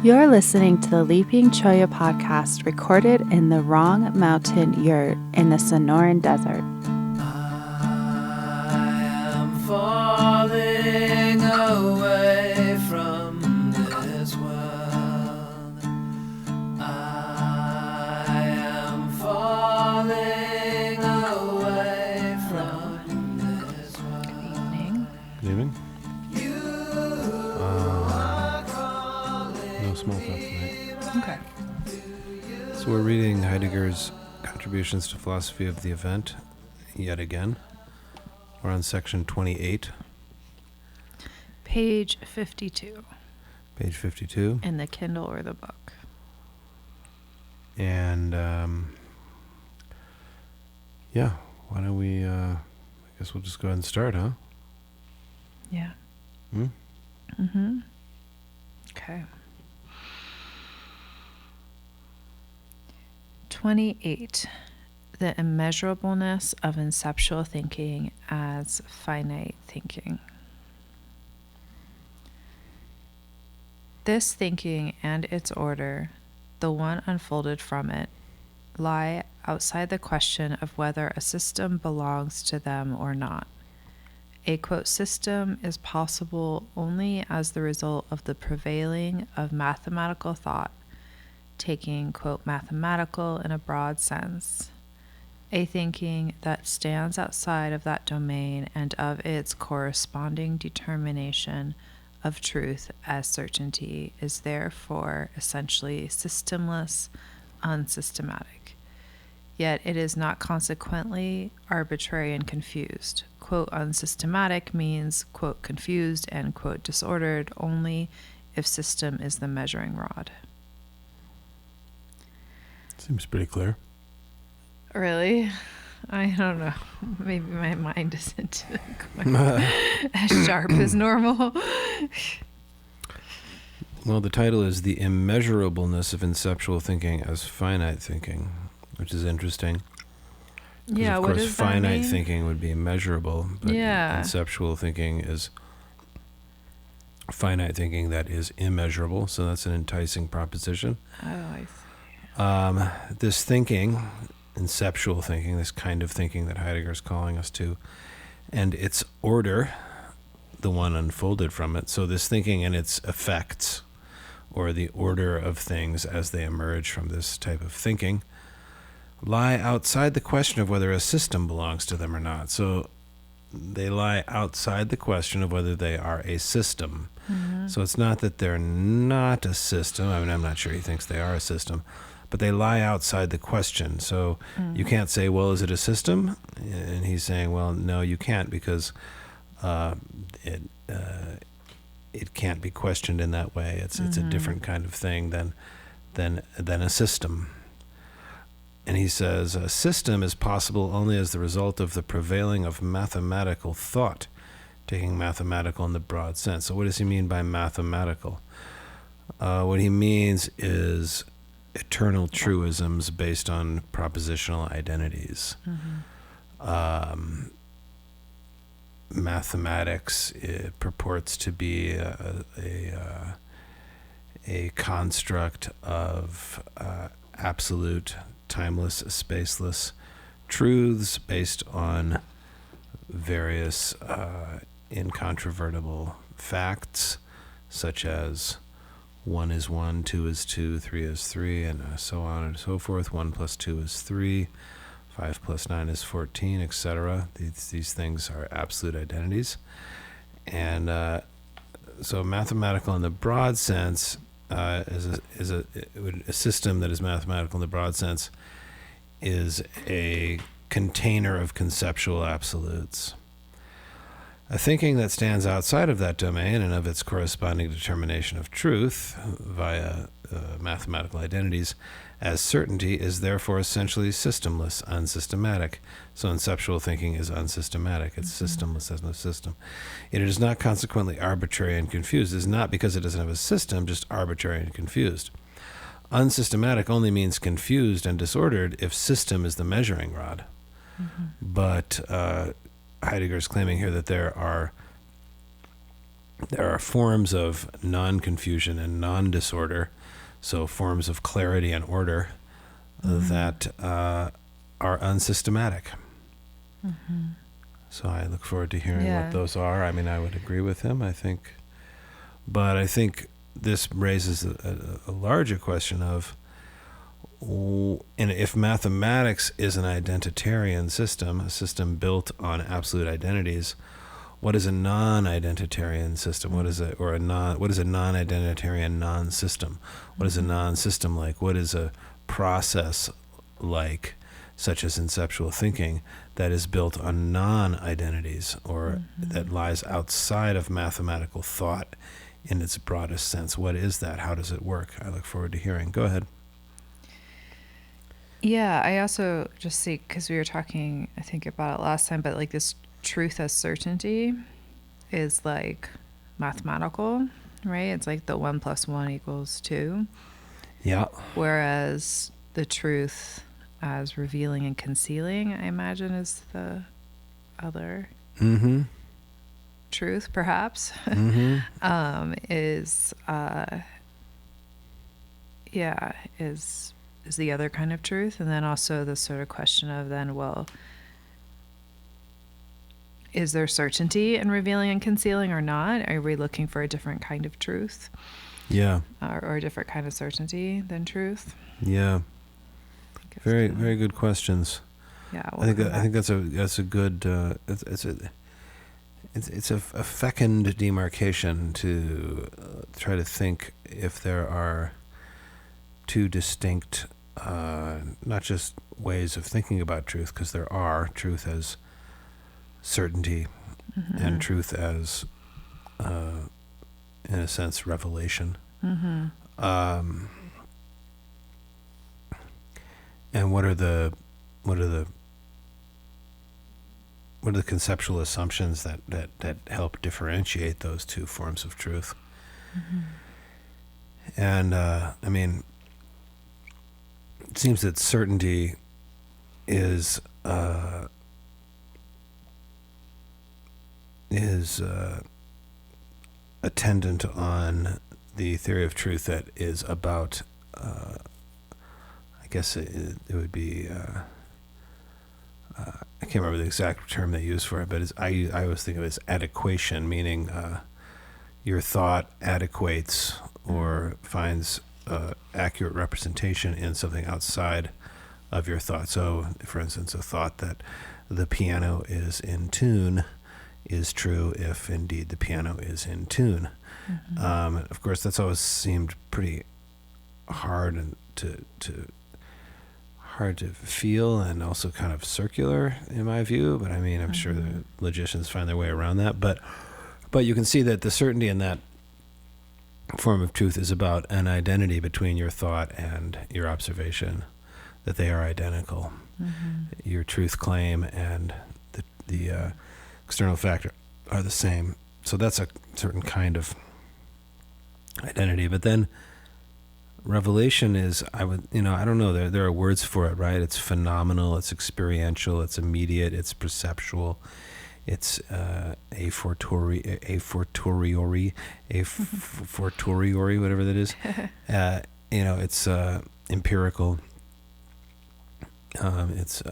You're listening to the Leaping Cholla podcast recorded in the Wrong Mountain Yurt in the Sonoran Desert. I am falling away from this world. I am falling away from this world. Good evening. Good evening. No small talk tonight. Okay. So we're reading Heidegger's Contributions to Philosophy of the Event yet again. We're on section 28. Page 52. Page 52. In the Kindle or the book. And, yeah, why don't we, I guess we'll just go ahead and start, huh? Yeah. Hmm? Okay. 28. The immeasurableness of inceptual thinking as finite thinking. This thinking and its order, the one unfolded from it, lie outside the question of whether a system belongs to them or not. A, quote, system is possible only as the result of the prevailing of mathematical thought, taking, quote, mathematical in a broad sense. A thinking that stands outside of that domain and of its corresponding determination of truth as certainty is therefore essentially systemless, unsystematic. Yet it is not consequently arbitrary and confused. Quote, unsystematic means, quote, confused and, quote, disordered only if system is the measuring rod. Seems pretty clear. Really? I don't know. Maybe my mind isn't quite as sharp as normal. Well, the title is The Immeasurableness of Inceptual Thinking as Finite Thinking, which is interesting. Yeah, of what course, does that finite mean? thinking would be measurable, but Yeah. conceptual thinking is finite thinking that is immeasurable, so that's an enticing proposition. Oh, I see. This thinking, inceptual thinking, this kind of thinking that Heidegger is calling us to, and its order, the one unfolded from it, so this thinking and its effects, or the order of things as they emerge from this type of thinking, lie outside the question of whether a system belongs to them or not. So they lie outside the question of whether they are a system. Mm-hmm. So it's not that they're not a system. I mean, I'm not sure he thinks they are a system, but they lie outside the question. So you can't say, well, is it a system? And he's saying, well, no, you can't, because it can't be questioned in that way. It's a different kind of thing than a system. And he says, a system is possible only as the result of the prevailing of mathematical thought, taking mathematical in the broad sense. So what does he mean by mathematical? What he means is eternal truisms based on propositional identities. Mathematics, it purports to be a construct of absolute, timeless, spaceless truths based on various incontrovertible facts, such as 1 is 1, 2 is 2, 3 is 3, and so on and so forth. 1 plus 2 is 3, 5 plus 9 is 14, etc. These things are absolute identities. And so mathematical in the broad sense is a system that is mathematical in the broad sense is a container of conceptual absolutes. A thinking that stands outside of that domain and of its corresponding determination of truth via mathematical identities as certainty is therefore essentially systemless, unsystematic. So inceptual thinking is unsystematic. It's systemless, has no system. It is not consequently arbitrary and confused. It is not because it doesn't have a system, just arbitrary and confused. Unsystematic only means confused and disordered if system is the measuring rod. But Heidegger is claiming here that there are there are forms of non-confusion and non-disorder, so forms of clarity and order that are unsystematic. So I look forward to hearing what those are. I mean, I would agree with him, I think. But I think this raises a larger question of, and if mathematics is an identitarian system, a system built on absolute identities, what is a non-identitarian system? What is what is a non-identitarian non-system? What is a non-system like? What is a process like, such as inceptual thinking, that is built on non-identities, or that lies outside of mathematical thought in its broadest sense? What is that? How does it work? I look forward to hearing. Go ahead. Yeah, I also just see, because we were talking, I think, about it last time, but like this truth as certainty is like mathematical, right? It's like the 1 + 1 = 2. Yeah. Whereas the truth as revealing and concealing, I imagine, is the other truth, perhaps, is the other kind of truth. And then also the sort of question of then, well, is there certainty in revealing and concealing or not? Are we looking for a different kind of truth? Yeah. Or a different kind of certainty than truth? Yeah. Very, very good questions. Yeah, I think that's a good it's a fecund demarcation to try to think if there are two distinct, not just ways of thinking about truth, because there are truth as certainty and truth as, in a sense, revelation. And what are the conceptual assumptions that help differentiate those two forms of truth? And I mean, it seems that certainty is attendant on the theory of truth that is about, I guess it would be, I can't remember the exact term they use for it, but I always think of it as adequation, meaning your thought adequates or finds accurate representation in something outside of your thought. So, for instance, a thought that the piano is in tune is true if indeed the piano is in tune. Of course, that's always seemed pretty hard and hard to feel, and also kind of circular in my view. But I mean, I'm sure the logicians find their way around that. But you can see that the certainty in that form of truth is about an identity between your thought and your observation, that they are identical. Your truth claim and the external factor are the same. So that's a certain kind of identity. But then revelation is, I don't know, there are words for it, right? It's phenomenal, it's experiential, it's immediate, it's perceptual, it's a fortiori, whatever that is. It's empirical. It's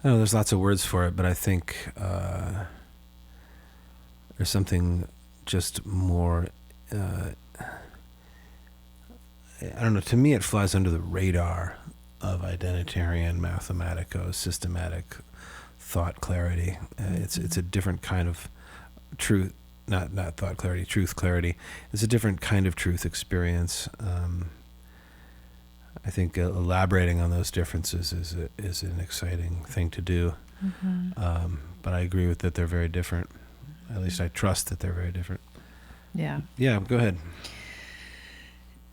I don't know, there's lots of words for it, but I think there's something just more, I don't know, to me it flies under the radar of identitarian, mathematico, systematic thought clarity. It's a different kind of truth, not thought clarity, truth clarity. It's a different kind of truth experience. I think elaborating on those differences is an exciting thing to do. But I agree with that they're very different. At least I trust that they're very different. Yeah. Yeah, go ahead.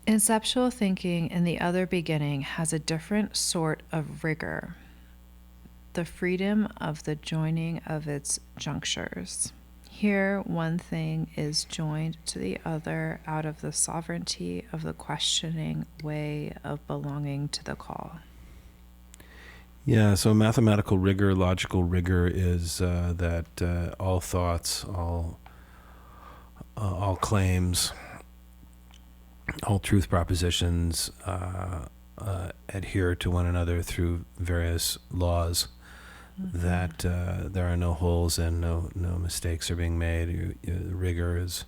Inceptual thinking in the other beginning has a different sort of rigor, the freedom of the joining of its junctures. Here, one thing is joined to the other out of the sovereignty of the questioning way of belonging to the call. Yeah, so mathematical rigor, logical rigor is that all thoughts, all claims, all truth propositions adhere to one another through various laws. Mm-hmm. That there are no holes and no mistakes are being made. Rigor is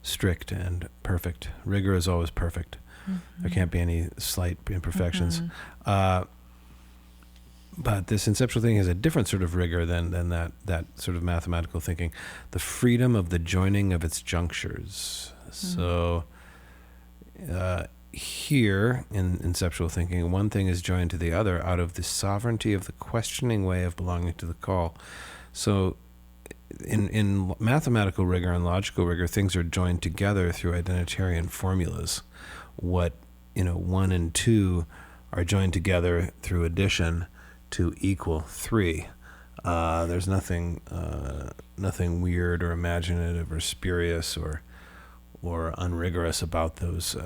strict and perfect. Rigor is always perfect. Mm-hmm. There can't be any slight imperfections. Mm-hmm. But this inceptual thinking is a different sort of rigor than that sort of mathematical thinking. The freedom of the joining of its junctures. Mm-hmm. So here in inceptual thinking, one thing is joined to the other out of the sovereignty of the questioning way of belonging to the call. So in mathematical rigor and logical rigor, things are joined together through identitarian formulas. What 1 and 2 are joined together through addition to equal 3. There's nothing weird or imaginative or spurious or unrigorous about those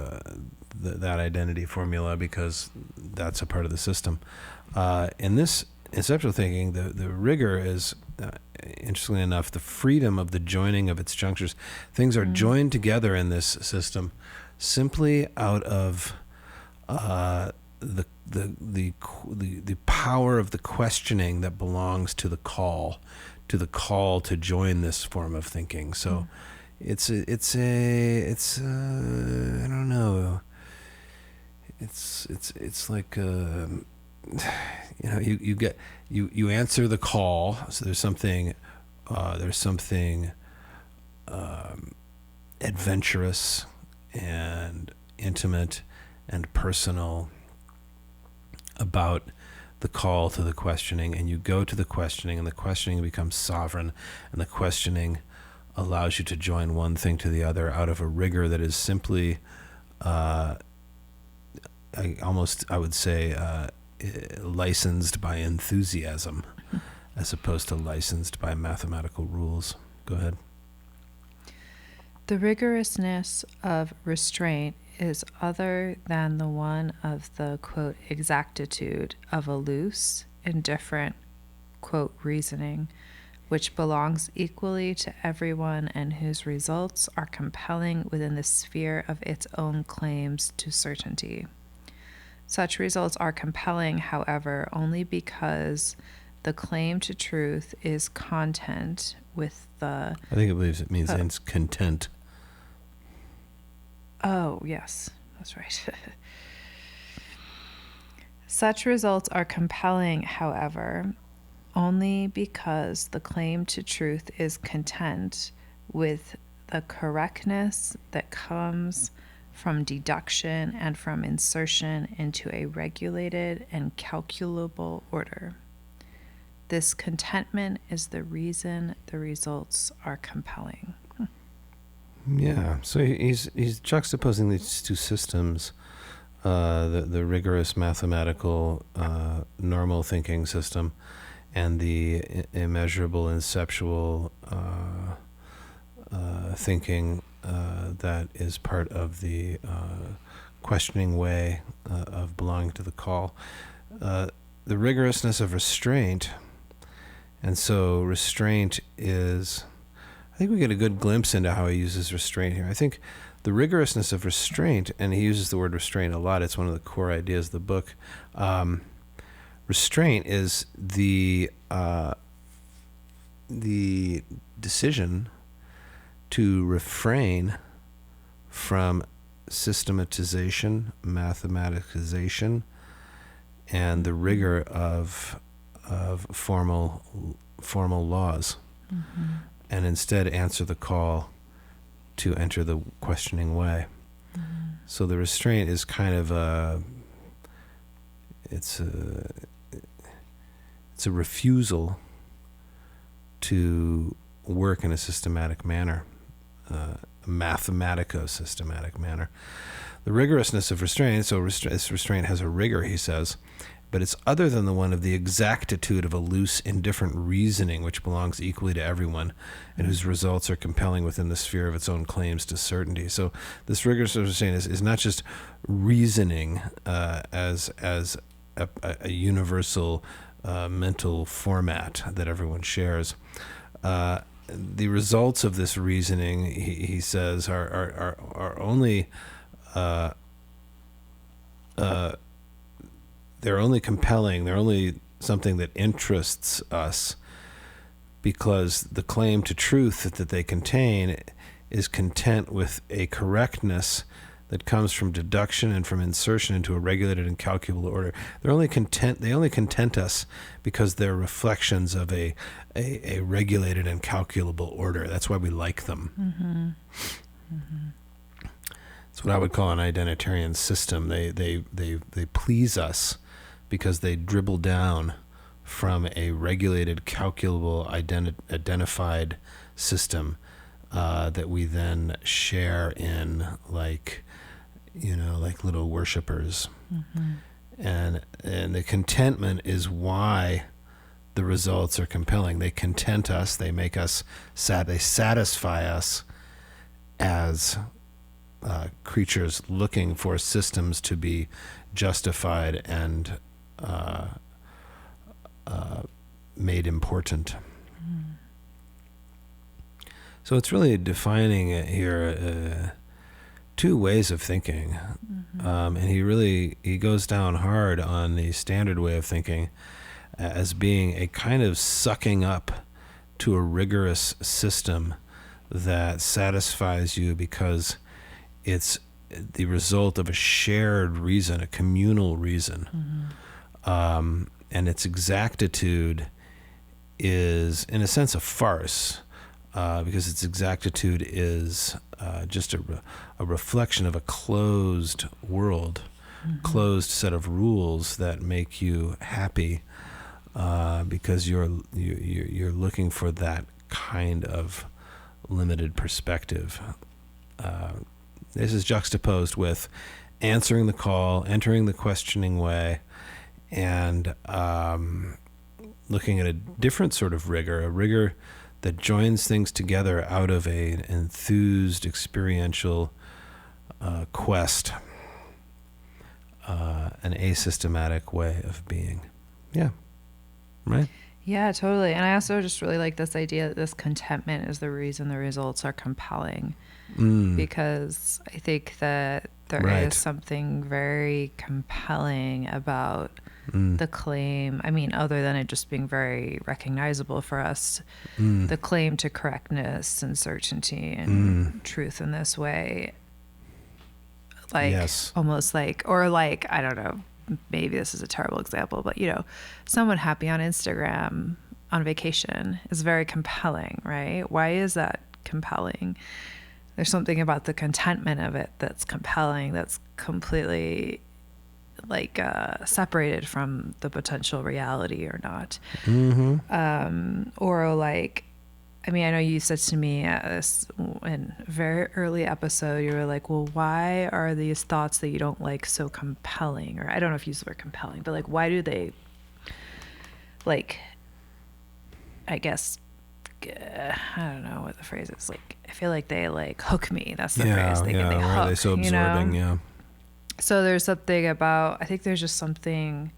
that identity formula, because that's a part of the system. In this inceptual thinking, the rigor is, interestingly enough, the freedom of the joining of its junctures. Things are joined together in this system simply out of the power of the questioning that belongs to the call to join this form of thinking. So it's I don't know. It's like you answer the call. So there's something adventurous and intimate and personal about the call to the questioning, and you go to the questioning, and the questioning becomes sovereign, and the questioning allows you to join one thing to the other out of a rigor that is simply I would say licensed by enthusiasm as opposed to licensed by mathematical rules. Go ahead. The rigorousness of restraint is other than the one of the, quote, exactitude of a loose, indifferent, quote, reasoning, which belongs equally to everyone and whose results are compelling within the sphere of its own claims to certainty. Such results are compelling, however, only because the claim to truth is content with the... I think it believes it means it's content. Oh, yes, that's right. Such results are compelling, however, only because the claim to truth is content with the correctness that comes from deduction and from insertion into a regulated and calculable order. This contentment is the reason the results are compelling. Yeah, so he's juxtaposing these two systems, the rigorous mathematical normal thinking system and the immeasurable inceptual thinking that is part of the questioning way of belonging to the call. The rigorousness of restraint, and so restraint is... I think we get a good glimpse into how he uses restraint here. I think the rigorousness of restraint, and he uses the word restraint a lot, it's one of the core ideas of the book. Restraint is the decision to refrain from systematization, mathematization, and the rigor of formal laws. Mm-hmm. And instead answer the call to enter the questioning way. Mm-hmm. So the restraint is kind of it's a refusal to work in a systematic manner, a mathematico-systematic manner. The rigorousness of restraint, so restraint has a rigor, he says, but it's other than the one of the exactitude of a loose, indifferent reasoning which belongs equally to everyone and whose results are compelling within the sphere of its own claims to certainty. So this rigorous understanding is not just reasoning as a universal mental format that everyone shares. The results of this reasoning, he says, are only they're only compelling. They're only something that interests us because the claim to truth that they contain is content with a correctness that comes from deduction and from insertion into a regulated and calculable order. They only content us because they're reflections of a regulated and calculable order. That's why we like them. Mm-hmm. Mm-hmm. It's what I would call an identitarian system. They please us because they dribble down from a regulated, calculable, identified system that we then share in, like little worshipers. Mm-hmm. And the contentment is why the results are compelling. They content us. They make us sad. They satisfy us as creatures looking for systems to be justified and made important. Mm. So it's really defining here two ways of thinking. Mm-hmm. And he goes down hard on the standard way of thinking as being a kind of sucking up to a rigorous system that satisfies you because it's the result of a shared reason, a communal reason. Mm-hmm. And its exactitude is, in a sense, a farce, because its exactitude is just a reflection of a closed world, mm-hmm. closed set of rules that make you happy, because you're looking for that kind of limited perspective. This is juxtaposed with answering the call, entering the questioning way, and looking at a different sort of rigor, a rigor that joins things together out of an enthused, experiential quest, an asystematic way of being. Yeah, right? Yeah, totally. And I also just really like this idea that this contentment is the reason the results are compelling. Because I think that there is something very compelling about the claim. I mean, other than it just being very recognizable for us, the claim to correctness and certainty and truth in this way. Like, yes. Almost like, or like, I don't know, maybe this is a terrible example, but someone happy on Instagram on vacation is very compelling, right? Why is that compelling? There's something about the contentment of it that's compelling, that's completely like separated from the potential reality or not. Mm-hmm. Or like, I mean, I know you said to me in a very early episode, you were like, well, why are these thoughts that you don't like so compelling? Or I don't know if you used the word compelling, but like, why do they, like, I guess, I don't know what the phrase is. Like, I feel like they like hook me. That's the phrase. They hook. Are they so absorbing? Yeah. So there's something about, I think there's just something,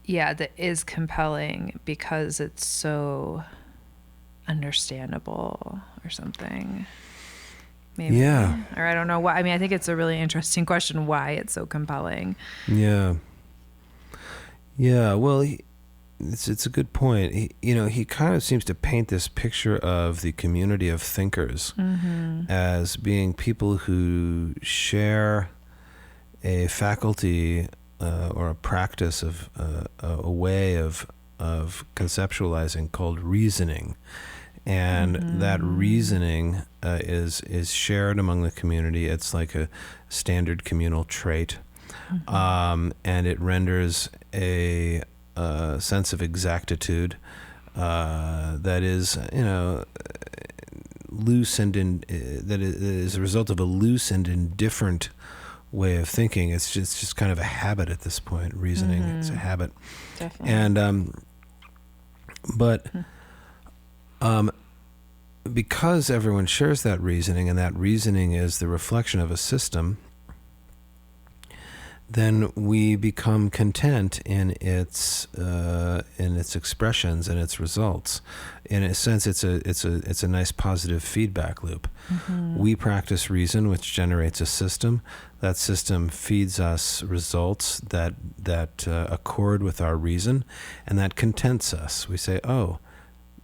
that is compelling because it's so understandable or something. Maybe. Yeah. Or I don't know why. I mean, I think it's a really interesting question why it's so compelling. Yeah. Yeah. Well, it's a good point. He kind of seems to paint this picture of the community of thinkers as being people who share a faculty or a practice of a way of conceptualizing called reasoning, and that reasoning is shared among the community. It's like a standard communal trait, and it renders a sense of exactitude that is, loose and that is a result of a loose and indifferent way of thinking. It's just kind of a habit at this point. Reasoning, it's a habit. Definitely. And because everyone shares that reasoning, and that reasoning is the reflection of a system, then we become content in its expressions and its results. In a sense, it's a nice positive feedback loop. We practice reason, which generates a system. That system feeds us results that accord with our reason, and that contents us. We say, "Oh,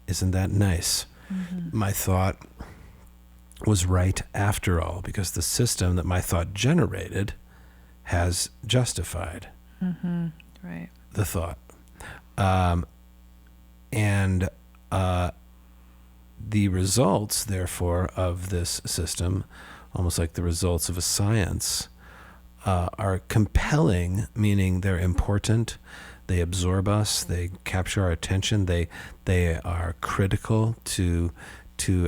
isn't that nice? My thought was right after all, because the system that my thought generated has justified Right. the thought." And the results, therefore, of this system, almost like the results of a science, are compelling, meaning they're important, they absorb us, they capture our attention, they are critical to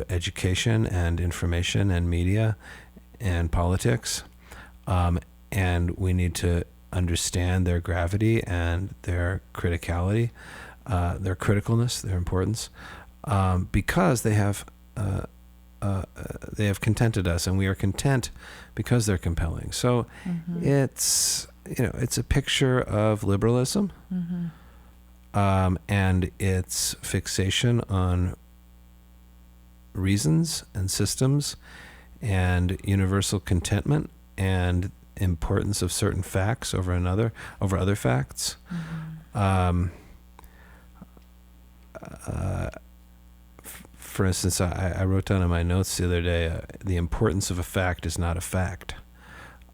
education and information and media and politics. And we need to understand their gravity and their criticality, their criticalness, their importance, because they have contented us, and we are content because they're compelling. So it's a picture of liberalism, and its fixation on reasons and systems and universal contentment and importance of certain facts over other facts. For instance, I wrote down in my notes the other day, the importance of a fact is not a fact.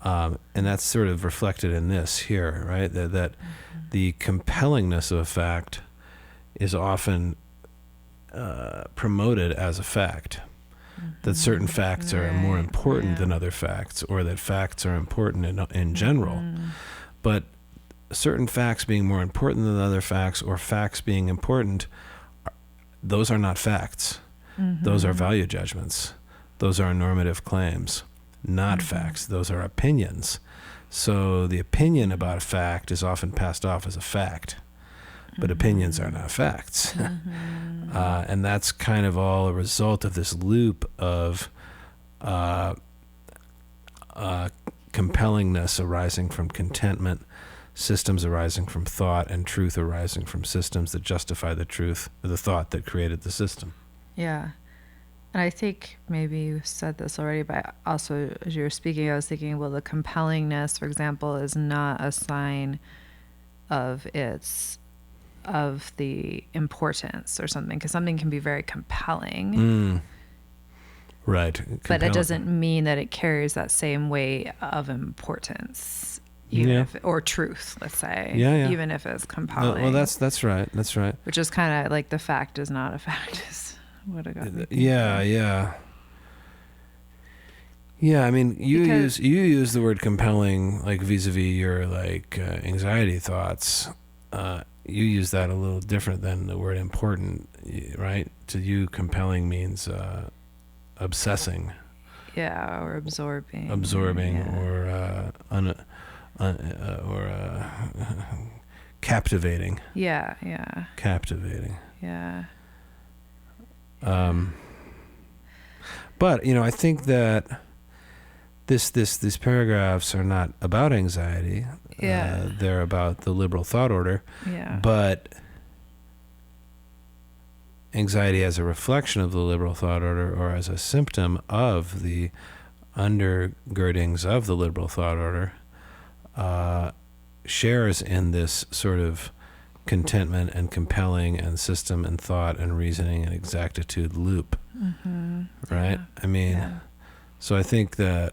And that's sort of reflected in this here, right? That the compellingness of a fact is often promoted as a fact. That certain facts are more important than other facts, or that facts are important in general. But certain facts being more important than other facts, or facts being important, those are not facts. Those are value judgments. Those are normative claims, not facts. Those are opinions. So the opinion about a fact is often passed off as a fact, but opinions are not facts. And that's kind of all a result of this loop of compellingness arising from contentment, systems arising from thought, and truth arising from systems that justify the truth, or the thought that created the system. Yeah. And I think maybe you said this already, but also as you were speaking, I was thinking, well, the compellingness, for example, is not a sign of the importance or something, because something can be very compelling. Right. But it doesn't mean that it carries that same weight of importance, even if, or truth, let's say, even if it's compelling. Well, that's right. That's right. Which is kind of like the fact is not a fact is what I got. Yeah. I mean, you use the word compelling, like vis-a-vis your anxiety thoughts. You use that a little different than the word important, right? To you, compelling means obsessing. Yeah, or absorbing. Or captivating. Yeah. Captivating. Yeah. But I think that these paragraphs are not about anxiety. They're about the liberal thought order. But anxiety as a reflection of the liberal thought order, or as a symptom of the undergirdings of the liberal thought order, shares in this sort of contentment and compelling and system and thought and reasoning and exactitude loop. Right? I mean, so I think that,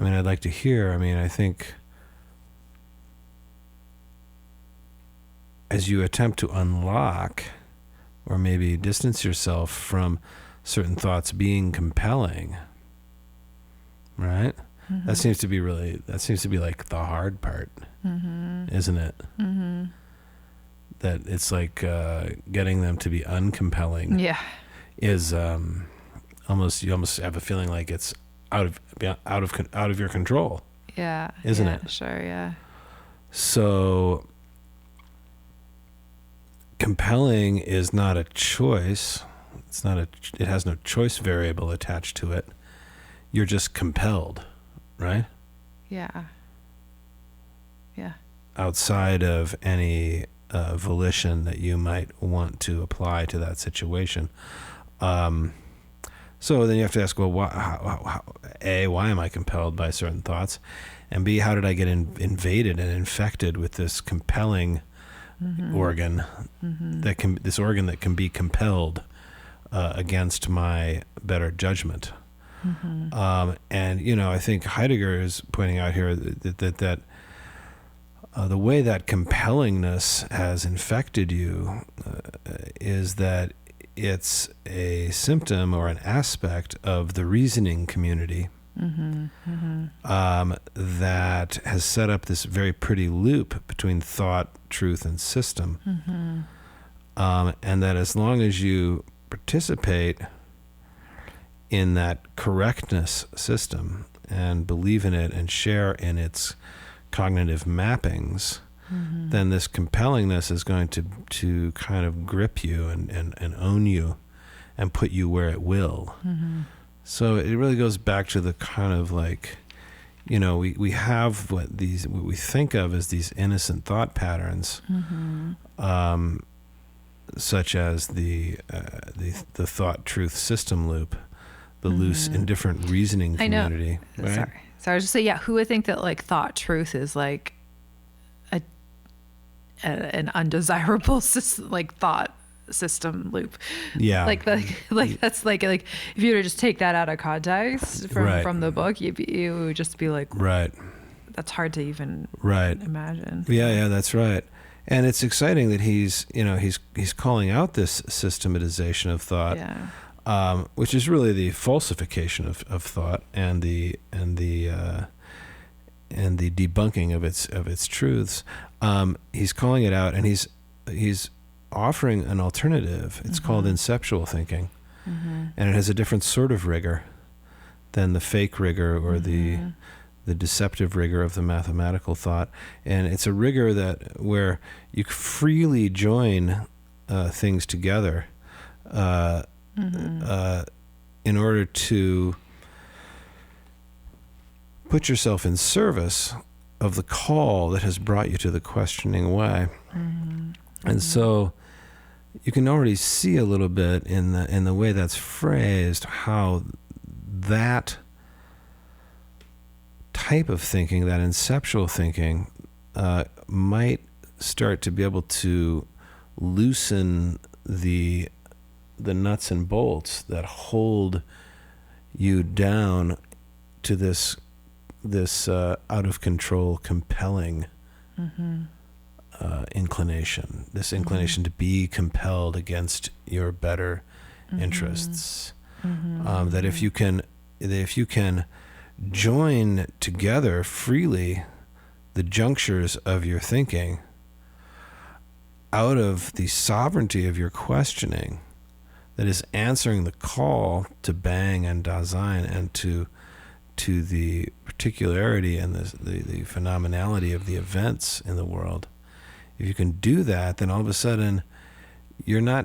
I'd like to hear, I think as you attempt to unlock or maybe distance yourself from certain thoughts being compelling, right? That seems to be like the hard part, isn't it? That it's like getting them to be uncompelling. Yeah. Is you almost have a feeling like it's out of your control, Yeah. isn't yeah, it? Sure. Yeah. So compelling is not a choice. It has no choice variable attached to it. You're just compelled, right? Yeah. Yeah. Outside of any volition that you might want to apply to that situation. So then you have to ask, well, why am I compelled by certain thoughts? And B, how did I get invaded and infected with this compelling organ this organ that can be compelled against my better judgment? And I think Heidegger is pointing out here that the way that compellingness has infected you is that it's a symptom or an aspect of the reasoning community that has set up this very pretty loop between thought, truth, and system. And that as long as you participate in that correctness system and believe in it and share in its cognitive mappings, then this compellingness is going to kind of grip you and own you and put you where it will. So it really goes back to the kind of like, we have what we think of as these innocent thought patterns, such as the thought truth system loop, the loose indifferent reasoning community. I know. Right? Sorry. So I was just saying, who would think that like thought truth is like an undesirable thought system loop? Yeah. Like that's like if you were to just take that out of context from the book, you would just be like, right. That's hard to even imagine. Yeah, that's right. And it's exciting that he's calling out this systematization of thought. Yeah. Which is really the falsification of thought and the debunking of its truths. He's calling it out, and he's offering an alternative. It's called inceptual thinking, and it has a different sort of rigor than the fake rigor or the deceptive rigor of the mathematical thought. And it's a rigor where you freely join things together. In order to put yourself in service of the call that has brought you to the questioning way. And so you can already see a little bit in the way that's phrased how that type of thinking, that inceptual thinking, might start to be able to loosen the nuts and bolts that hold you down to this out of control, compelling inclination. This inclination to be compelled against your better interests. That if you can join together freely the junctures of your thinking out of the sovereignty of your questioning, that is answering the call to Bang and Dasein and to the particularity and the phenomenality of the events in the world. If you can do that, then all of a sudden you're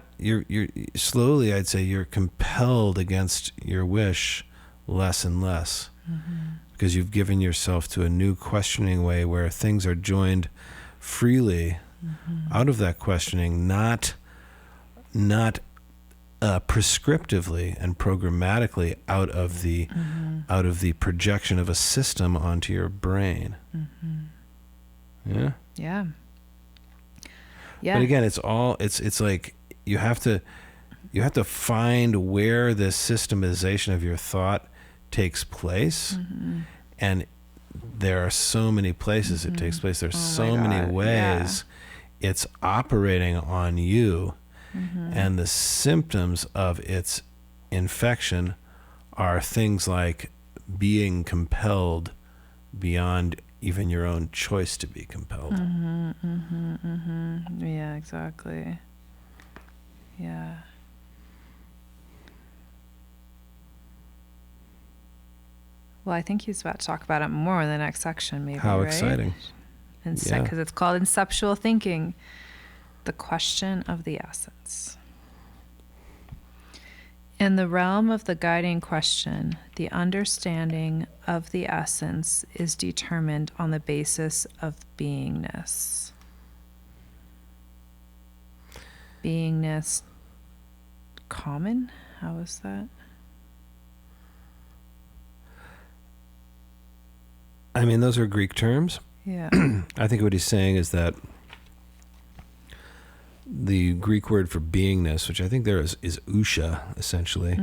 slowly, I'd say, you're compelled against your wish less and less, because you've given yourself to a new questioning way where things are joined freely out of that questioning, not prescriptively and programmatically out of the projection of a system onto your brain. Yeah. But again, it's like you have to find where this systemization of your thought takes place, and there are so many places it takes place. There's so many ways it's operating on you. And the symptoms of its infection are things like being compelled beyond even your own choice to be compelled. Yeah, exactly. Yeah. Well, I think he's about to talk about it more in the next section, maybe. How right? exciting. Instead, because it's called inceptual thinking, the question of the essence. In the realm of the guiding question, the understanding of the essence is determined on the basis of beingness. Beingness common? How is that? I mean, those are Greek terms. Yeah. I think what he's saying is that the Greek word for beingness, which I think there is usha, essentially,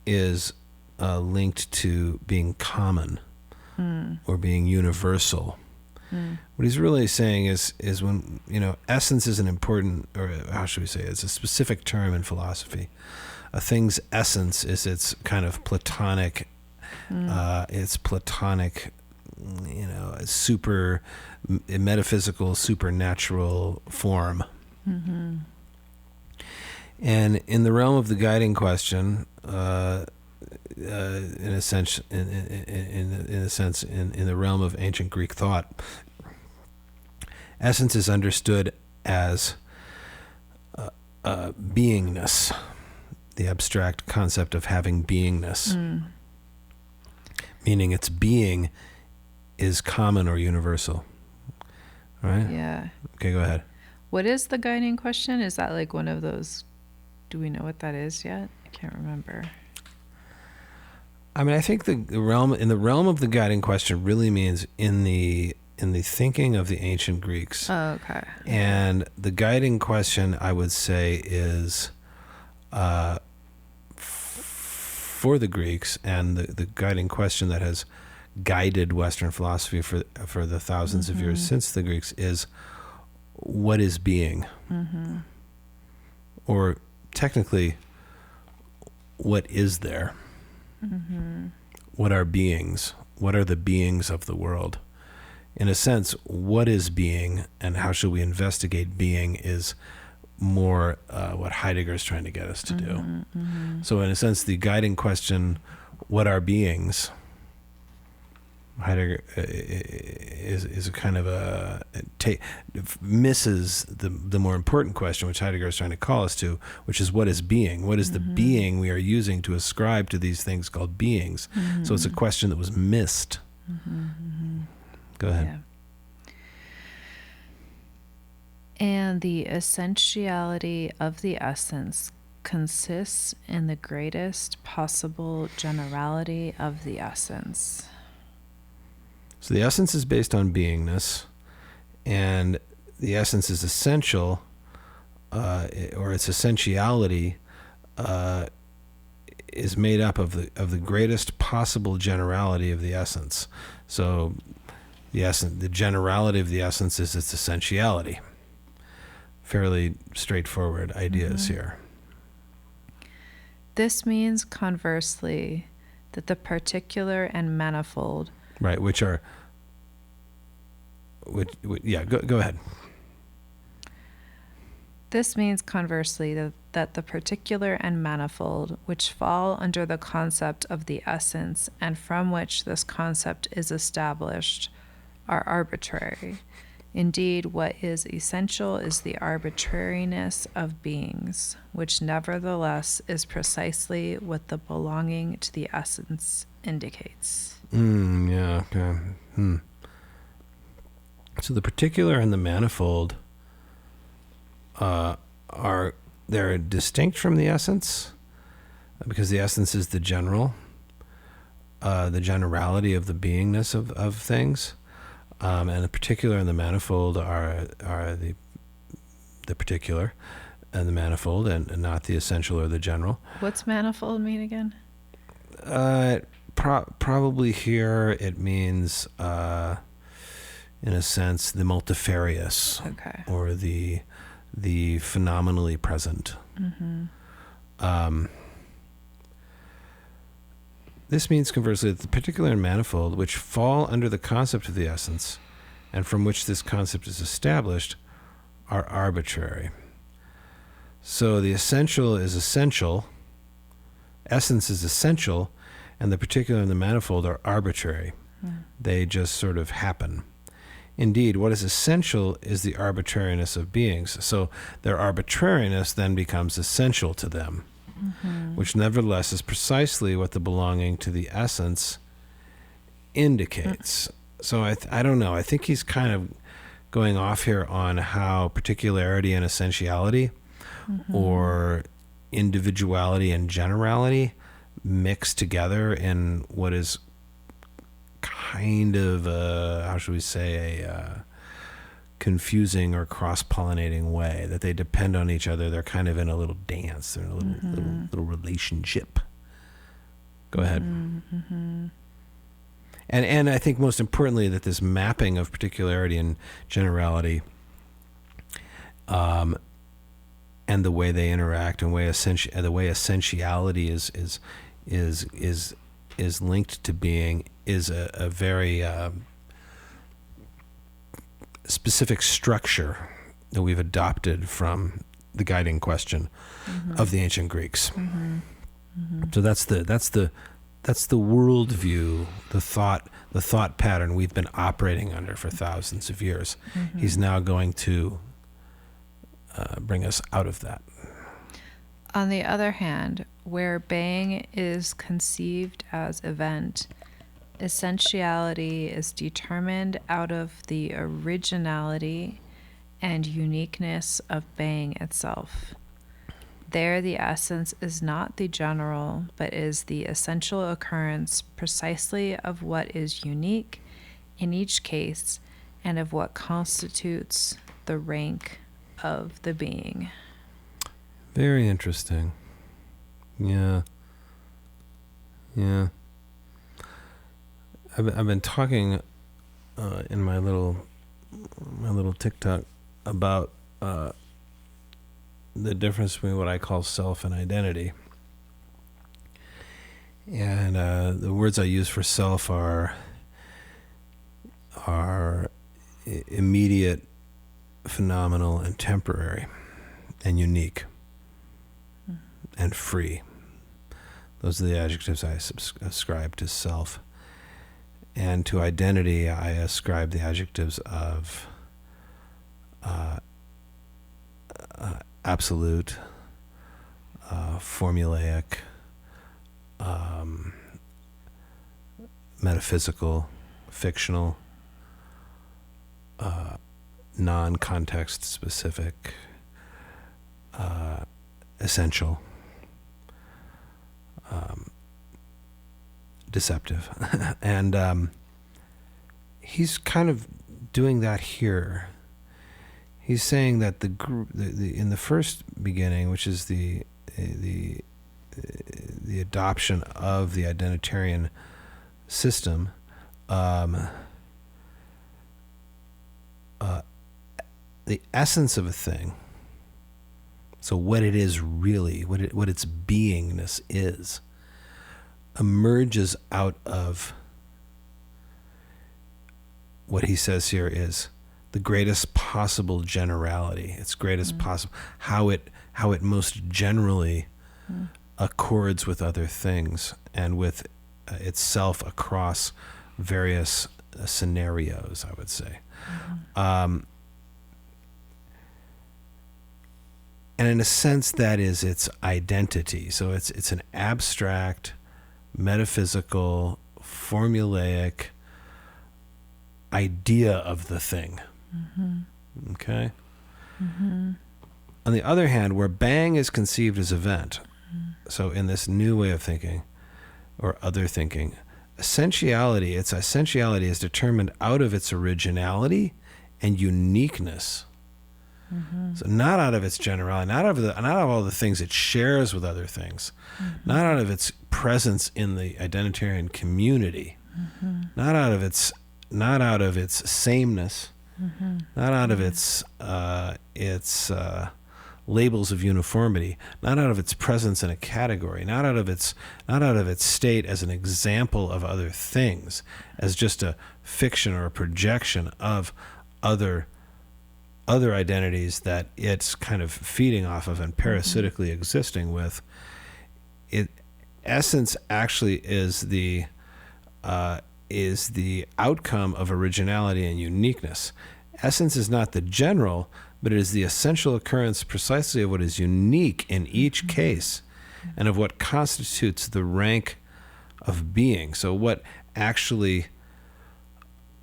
is linked to being common or being universal. What he's really saying is when, essence is an important, or how should we say it? It's a specific term in philosophy. A thing's essence is its kind of Platonic, super metaphysical, supernatural form. And in the realm of the guiding question, in a sense, in the realm of ancient Greek thought, essence is understood as beingness, the abstract concept of having beingness, meaning its being is common or universal. All right? Yeah. Okay, go ahead. What is the guiding question? Is that like one of those? Do we know what that is yet? I can't remember. I mean, I think the realm of the guiding question really means in the thinking of the ancient Greeks. Oh, okay. And the guiding question, I would say, is for the Greeks, and the guiding question that has guided Western philosophy for the thousands of years since the Greeks is, what is being? Or technically, what is there? What are beings? What are the beings of the world? In a sense, what is being and how should we investigate being is more what Heidegger is trying to get us to do. So in a sense, the guiding question, what are beings? Heidegger is a kind of misses the more important question, which Heidegger is trying to call us to, which is what is being? What is the being we are using to ascribe to these things called beings? So it's a question that was missed. Go ahead. Yeah. And the essentiality of the essence consists in the greatest possible generality of the essence. So the essence is based on beingness, and the essence is essential, or its essentiality is made up of the greatest possible generality of the essence. So the generality of the essence is its essentiality. Fairly straightforward ideas here. This means, conversely, that the particular and manifold, right, which yeah, go ahead. This means, conversely, that the particular and manifold, which fall under the concept of the essence and from which this concept is established, are arbitrary. Indeed, what is essential is the arbitrariness of beings, which nevertheless is precisely what the belonging to the essence indicates. Yeah, okay. So the particular and the manifold they're distinct from the essence, because the essence is the general, the generality of the beingness of things. And the particular and the manifold are the particular and the manifold, and not the essential or the general. What's manifold mean again? Probably here it means, in a sense, the multifarious, Okay. or the phenomenally present. This means, conversely, that the particular and manifold, which fall under the concept of the essence, and from which this concept is established, are arbitrary. So the essential is essential, essence is essential, and the particular and the manifold are arbitrary. They just sort of happen. Indeed, what is essential is the arbitrariness of beings. So their arbitrariness then becomes essential to them, which nevertheless is precisely what the belonging to the essence indicates. So I don't know. I think he's kind of going off here on how particularity and essentiality or individuality and generality mix together in what is kind of how should we say, a confusing or cross-pollinating way, that they depend on each other. They're kind of in a little dance. They're in a little relationship. Go ahead. And I think most importantly that this mapping of particularity and generality and the way they interact and the way essentiality is linked to being is a very specific structure that we've adopted from the guiding question of the ancient Greeks. So that's the worldview, the thought pattern we've been operating under for thousands of years. He's now going to bring us out of that. On the other hand, where being is conceived as event, essentiality is determined out of the originality and uniqueness of being itself. There the essence is not the general, but is the essential occurrence precisely of what is unique in each case and of what constitutes the rank of the being. Very interesting. Yeah. I've been talking in my little TikTok about the difference between what I call self and identity. And the words I use for self are immediate, phenomenal, and temporary, and unique, and free. Those are the adjectives I ascribe to self. And to identity, I ascribe the adjectives of absolute, formulaic, metaphysical, fictional, non-context specific, essential, deceptive. And he's kind of doing that here. He's saying that the in the first beginning, which is the adoption of the identitarian system, the essence of a thing, so what it is really, what its beingness is, emerges out of what he says here is the greatest possible generality, its greatest possible, how it most generally accords with other things and with itself across various scenarios, I would say. And in a sense, that is its identity. So it's an abstract, metaphysical, formulaic idea of the thing. Okay? On the other hand, where bang is conceived as event, so in this new way of thinking, or other thinking, its essentiality is determined out of its originality and uniqueness. So not out of its generality, not out of all the things it shares with other things, not out of its presence in the identitarian community, not out of its sameness, not out of its labels of uniformity, not out of its presence in a category, not out of its state as an example of other things, as just a fiction or a projection of other identities that it's kind of feeding off of and parasitically existing with. It essence actually is the outcome of originality and uniqueness. Essence is not the general, but it is the essential occurrence precisely of what is unique in each case and of what constitutes the rank of being. So what actually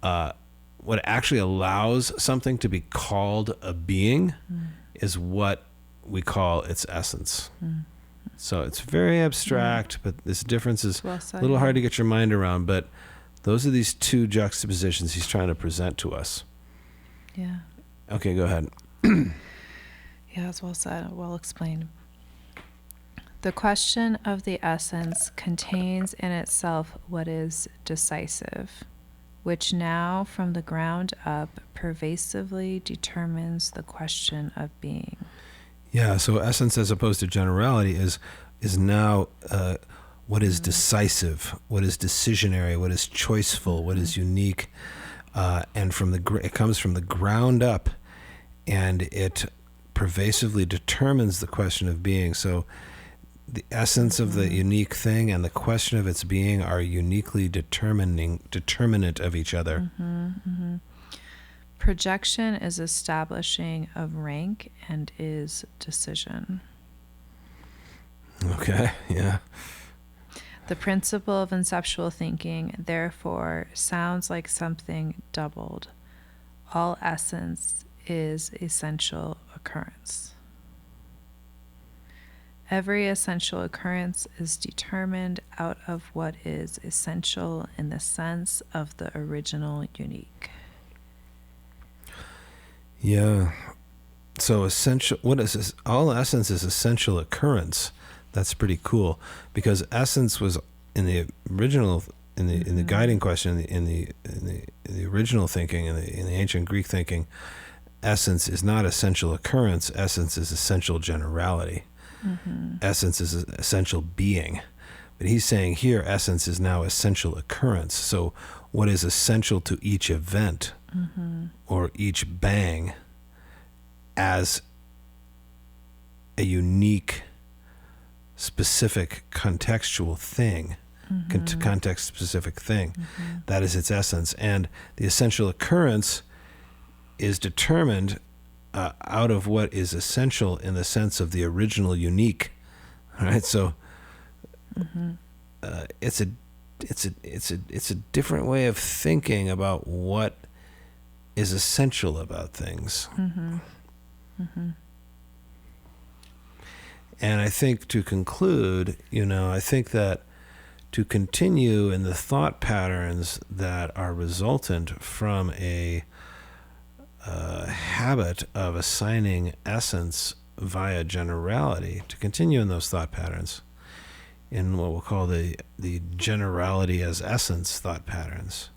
allows something to be called a being is what we call its essence. So it's very abstract, but this difference is a little hard to get your mind around, but those are these two juxtapositions he's trying to present to us. Yeah. Okay, go ahead. Yeah, it's well said, well explained. The question of the essence contains in itself what is decisive, which now from the ground up pervasively determines the question of being. Yeah, so essence as opposed to generality is now what is decisive, what is decisionary, what is choiceful, what is unique, and it comes from the ground up, and it pervasively determines the question of being. So the essence of the unique thing and the question of its being are uniquely determinate of each other. Projection is establishing of rank and is decision. Okay, yeah. The principle of inceptual thinking, therefore, sounds like something doubled. All essence is essential occurrence. Every essential occurrence is determined out of what is essential in the sense of the original unique. Yeah. So essential, what is this? All essence is essential occurrence. That's pretty cool, because essence was in the original, in the guiding question, in the original thinking, in the ancient Greek thinking, essence is not essential occurrence. Essence is essential generality. Essence is essential being. But he's saying here, essence is now essential occurrence. So what is essential to each event or each bang as a unique, specific, contextual thing, context-specific thing, that is its essence. And the essential occurrence is determined out of what is essential in the sense of the original unique. All right, so it's a different way of thinking about what is essential about things. And I think to conclude, I think that to continue in the thought patterns that are resultant from a habit of assigning essence via generality, to continue in those thought patterns, in what we'll call the generality as essence thought patterns,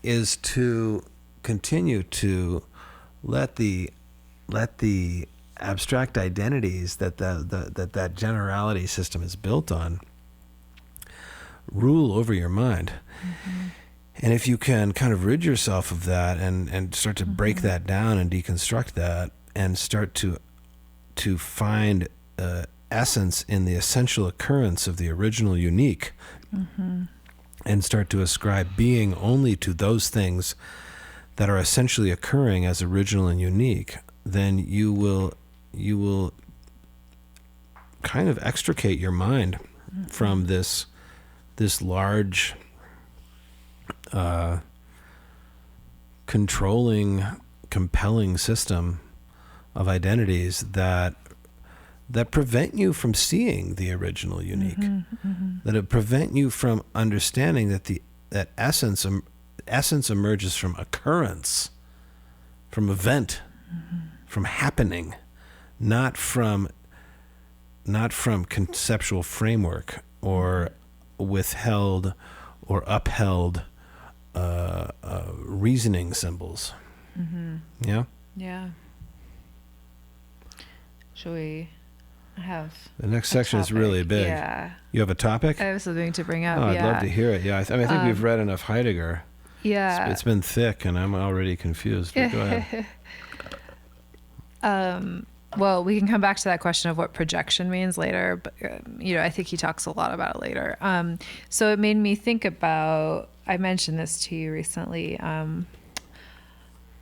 is to continue to let the abstract identities that generality system is built on rule over your mind. And if you can kind of rid yourself of that and start to break that down and deconstruct that and start to find essence in the essential occurrence of the original unique, and start to ascribe being only to those things that are essentially occurring as original and unique, then you will kind of extricate your mind from this large controlling, compelling system of identities that prevent you from seeing the original unique, that prevent you from understanding that essence emerges from occurrence, from event, from happening, not from conceptual framework or withheld or upheld reasoning symbols. Yeah? Yeah. Shall we have the next section is really big. Yeah. You have a topic? I have something to bring up. Oh, I'd love to hear it. Yeah, I think we've read enough Heidegger. Yeah. It's been thick, and I'm already confused. But go ahead. Well, we can come back to that question of what projection means later, but I think he talks a lot about it later. So it made me think about, I mentioned this to you recently.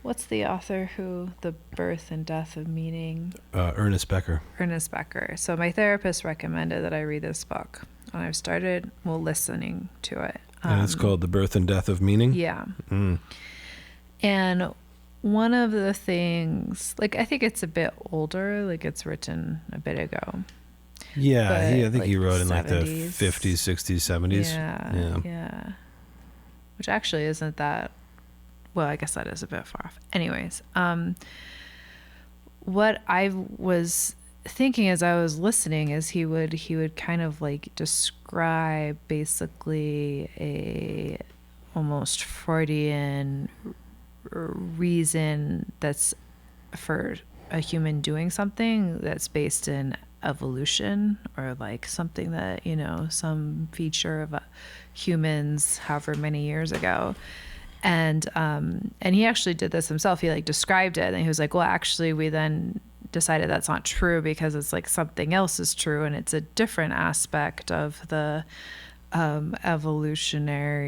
What's the author who, The Birth and Death of Meaning? Ernest Becker. Ernest Becker. So my therapist recommended that I read this book, and I've started, listening to it. And it's called The Birth and Death of Meaning? Yeah. And one of the things, I think it's a bit older, it's written a bit ago. Yeah, But, I think he wrote in the 70s. 50s, 60s, 70s. Yeah. Which actually isn't that, well, I guess that is a bit far off. Anyways, what I was thinking as I was listening is he would kind of describe basically a almost Freudian reason that's for a human doing something that's based in evolution, or something that some feature of humans however many years ago. And he actually did this himself. He described it, and he was like, well, actually we then decided that's not true, because it's something else is true, and it's a different aspect of the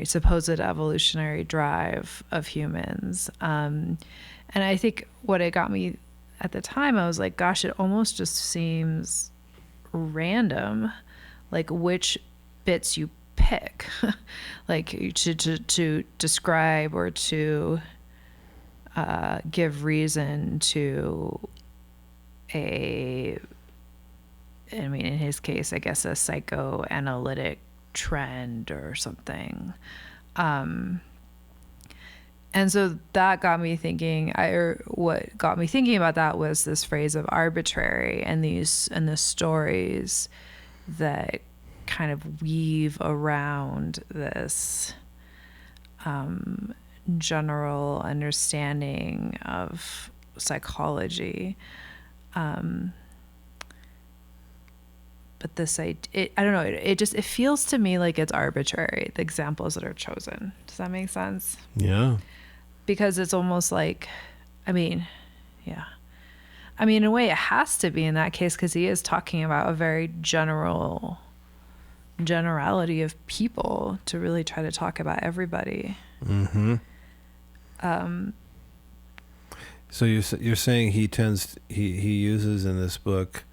supposed evolutionary drive of humans. And I think what it got me at the time, I was like, gosh, it almost just seems random, which bits you pick, to describe or to give reason to in his case, I guess a psychoanalytic trend or something. And so that got me thinking, what got me thinking about that was this phrase of arbitrary, and the stories that kind of weave around this general understanding of psychology. But I don't know, it feels to me like it's arbitrary, the examples that are chosen. Does that make sense? Yeah. Because it's almost in a way it has to be in that case, because he is talking about a very generality of people to really try to talk about everybody. Mm-hmm. So you're saying he uses in this book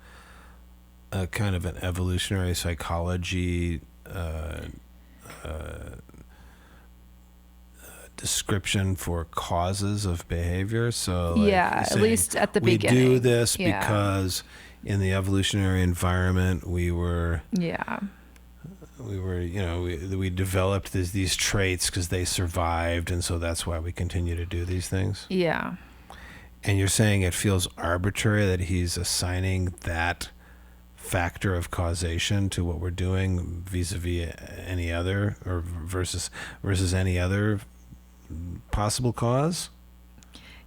a kind of an evolutionary psychology description for causes of behavior. So at least at the beginning. We do this because in the evolutionary environment we developed these traits because they survived, and so that's why we continue to do these things. Yeah. And you're saying it feels arbitrary that he's assigning that factor of causation to what we're doing vis-a-vis any other, or versus any other possible cause?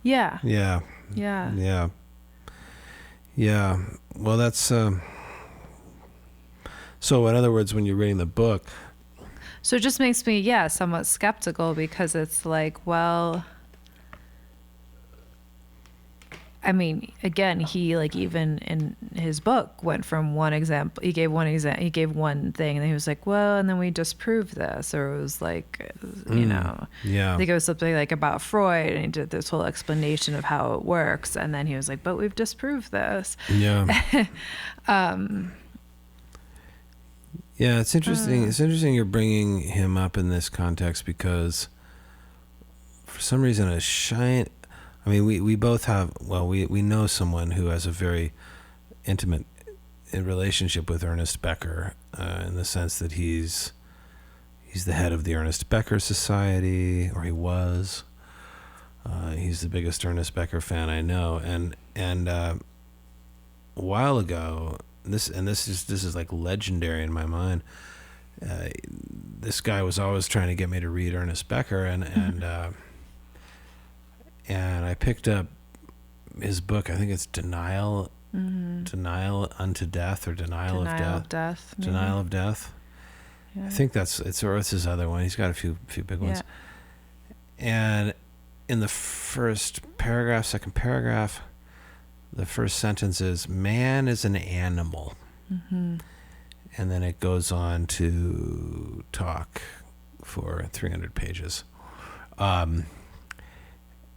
Yeah. Yeah. Yeah. Yeah. Yeah. Well, that's so in other words, when you're reading the book, so it just makes me somewhat skeptical, because it's well, again, he even in his book went from one example. He gave one thing, and then he was like, well, and then we disproved this, or it was I think it was something about Freud, and he did this whole explanation of how it works, and then he was like, but we've disproved this. Yeah. Yeah, it's interesting. It's interesting you're bringing him up in this context, because for some reason we both have, we know someone who has a very intimate relationship with Ernest Becker, in the sense that he's the head of the Ernest Becker Society, or he was. He's the biggest Ernest Becker fan I know, and a while ago, this is legendary in my mind. This guy was always trying to get me to read Ernest Becker, and I picked up his book. I think it's Denial unto Death, or Denial of Death. Maybe. Denial of Death. Yeah. I think it's his other one. He's got a few big ones. And in the first paragraph, second paragraph, the first sentence is, man is an animal. Mm-hmm. And then it goes on to talk for 300 pages. And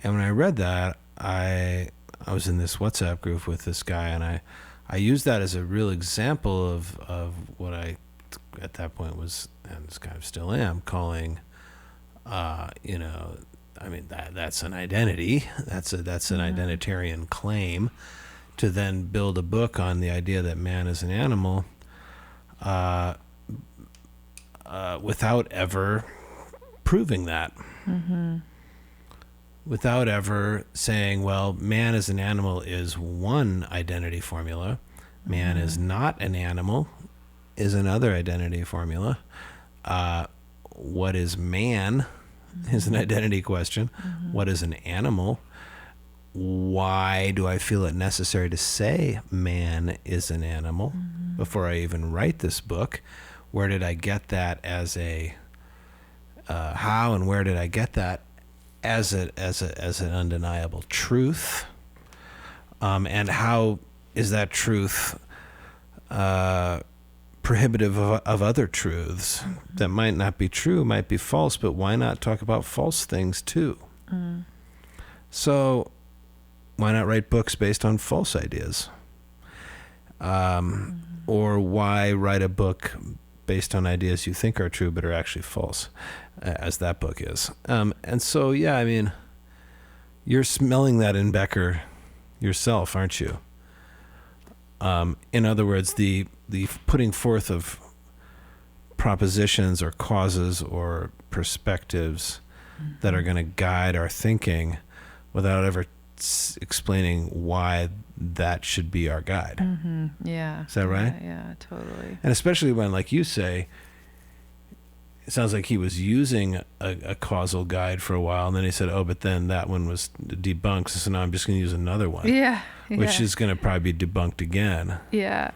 when I read that, I was in this WhatsApp group with this guy, and I used that as a real example of what I, at that point, was, and this kind of still am, calling, that's an identity. That's an identitarian claim. To then build a book on the idea that man is an animal, without ever proving that. Mm-hmm. Without ever saying, well, man as an animal is one identity formula. Man is not an animal is another identity formula. What is man is an identity question. What is an animal? Why do I feel it necessary to say man is an animal before I even write this book? Where did I get that as a how, and where did I get that as an undeniable truth? And how is that truth prohibitive of other truths that might not be true, might be false, but why not talk about false things too? So why not write books based on false ideas? Or why write a book based on ideas you think are true but are actually false, as that book is? And so, yeah, I mean, you're smelling that in Becker yourself, aren't you? In other words, the putting forth of propositions or causes or perspectives that are going to guide our thinking without ever explaining why that should be our guide. Yeah. Is that right? Yeah, totally. And especially when, like you say, it sounds like he was using a causal guide for a while, and then he said, oh, but then that one was debunked, so now I'm just going to use another one. Yeah. Which is going to probably be debunked again. Yeah,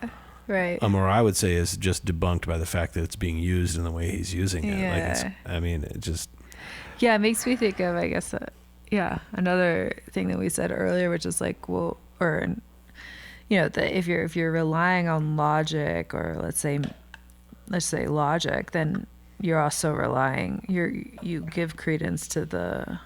right. Or I would say is just debunked by the fact that it's being used in the way he's using it. Yeah. It just... Yeah, it makes me think of, I guess, another thing that we said earlier, which is like, well, or, that if you're relying on logic, or let's say logic, then you're also you give credence to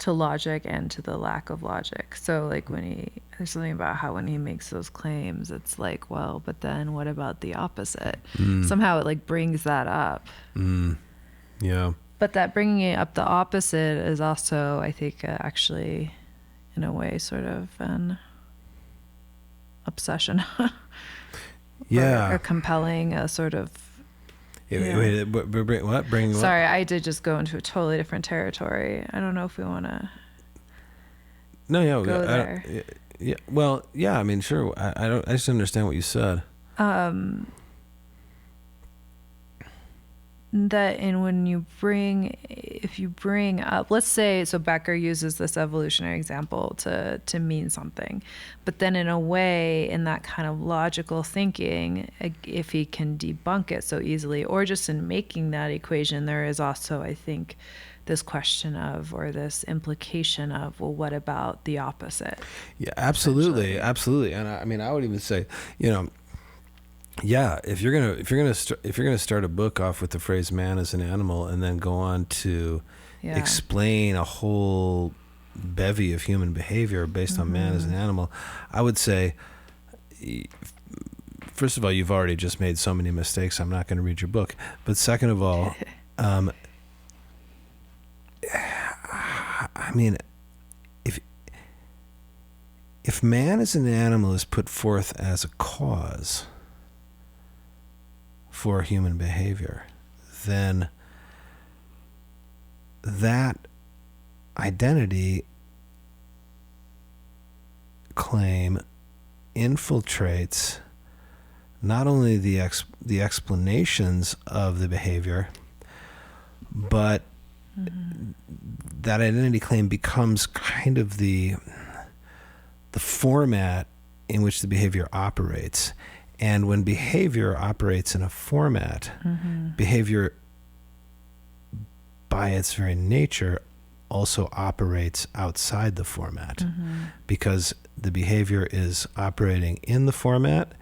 logic and to the lack of logic. So like there's something about how when he makes those claims, it's like, well, but then what about the opposite? Somehow it like brings that up. Yeah. But that bringing it up the opposite is also, I think, actually, in a way, sort of an obsession. Yeah. Or compelling a sort of... Wait, what? Bring what? Sorry, I did just go into a totally different territory. I don't know if we want to go there. Yeah. Well, yeah, I mean, sure. I just understand what you said. That if you bring up, let's say, so Becker uses this evolutionary example to mean something, but then in a way, in that kind of logical thinking, if he can debunk it so easily, or just in making that equation, there is also, I think, this question of, or this implication of, well, what about the opposite? Yeah, absolutely. And I mean, I would even say, yeah, if you're gonna start a book off with the phrase "man is an animal" and then go on to explain a whole bevy of human behavior based on man as an animal, I would say, first of all, you've already just made so many mistakes. I'm not going to read your book. But second of all, I mean, if man as an animal is put forth as a cause for human behavior, then that identity claim infiltrates not only the explanations of the behavior, but that identity claim becomes kind of the format in which the behavior operates. And when behavior operates in a format, behavior by its very nature also operates outside the format, because the behavior is operating in the format,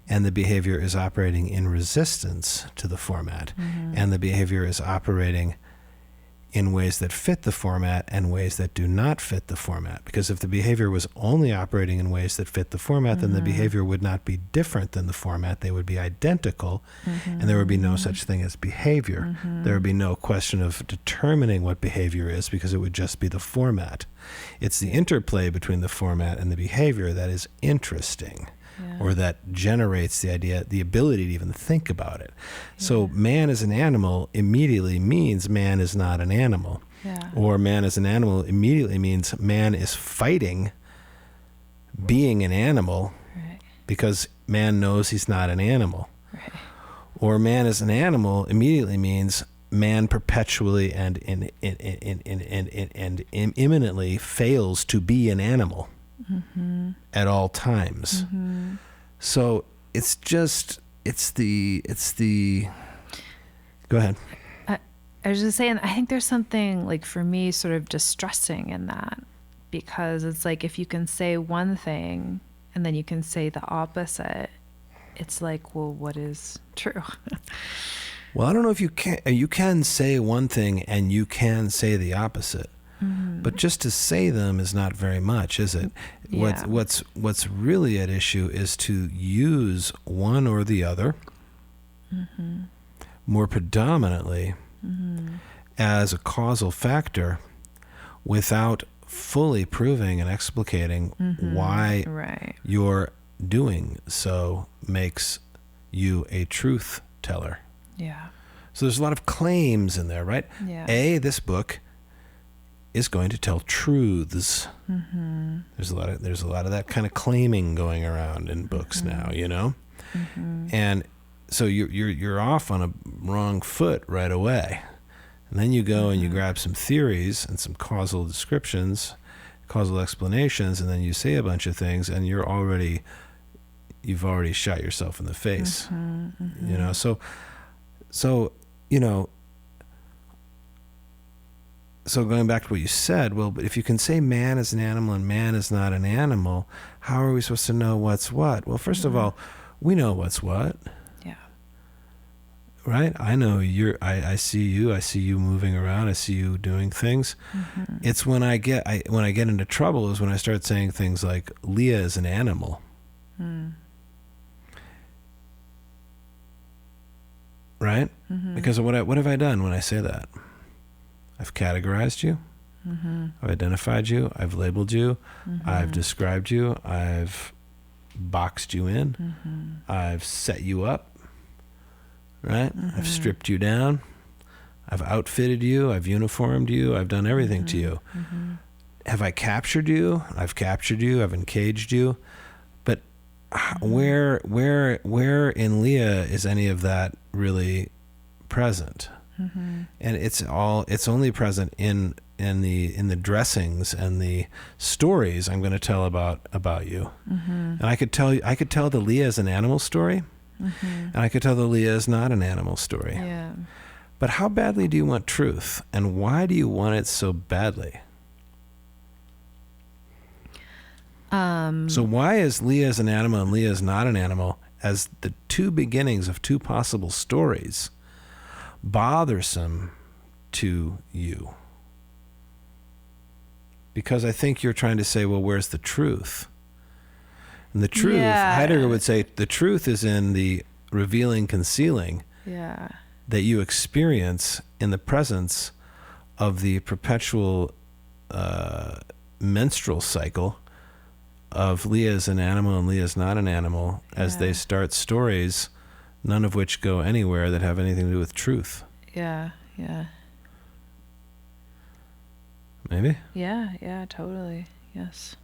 and the behavior is operating in resistance to the format, and the behavior is operating in ways that fit the format and ways that do not fit the format. Because if the behavior was only operating in ways that fit the format, then the behavior would not be different than the format. They would be identical, and there would be no such thing as behavior. There would be no question of determining what behavior is, because it would just be the format. It's the interplay between the format and the behavior that is interesting. Or that generates the idea, the ability to even think about it. So man is an animal immediately means man is not an animal. Or man is an animal immediately means man is fighting being an animal because man knows he's not an animal. Or man is an animal immediately means man perpetually and imminently fails to be an animal. At all times. So it's the go ahead. I was just saying, I think there's something, like, for me, sort of distressing in that, because it's like, if you can say one thing and then you can say the opposite, it's like, well, what is true? Well, I don't know if you can say one thing and you can say the opposite. But just to say them is not very much, is it? What's really at issue is to use one or the other more predominantly as a causal factor without fully proving and explicating why your doing so makes you a truth teller. So there's a lot of claims in there, right? This book is going to tell truths. There's a lot of that kind of claiming going around in books now, you know, and so you're off on a wrong foot right away, and then you go and you grab some theories and some causal descriptions, causal explanations, and then you say a bunch of things, and you've already shot yourself in the face, you know. So you know. So going back to what you said, well, but if you can say man is an animal and man is not an animal, how are we supposed to know what's what? Well, first of all, we know what's what. Right? I know I see you moving around, I see you doing things. It's when I get into trouble is when I start saying things like Leah is an animal. Right? Because what have I done when I say that? I've categorized you, I've identified you, I've labeled you, I've described you, I've boxed you in, I've set you up, right? I've stripped you down, I've outfitted you, I've uniformed you, I've done everything to you. Have I captured you? I've captured you, I've encaged you, but where in Leah is any of that really present? And it's only present in the dressings and the stories I'm going to tell about you. And I could tell the Leah is an animal story, and I could tell the Leah is not an animal story. But how badly do you want truth, and why do you want it so badly? So why is Leah is an animal and Leah is not an animal as the two beginnings of two possible stories bothersome to you? Because I think you're trying to say, well, where's the truth? And the truth, Heidegger would say, the truth is in the revealing, concealing that you experience in the presence of the perpetual menstrual cycle of Leah is an animal and Leah is not an animal, as they start stories, none of which go anywhere that have anything to do with truth. Maybe? Yeah, totally. Yes.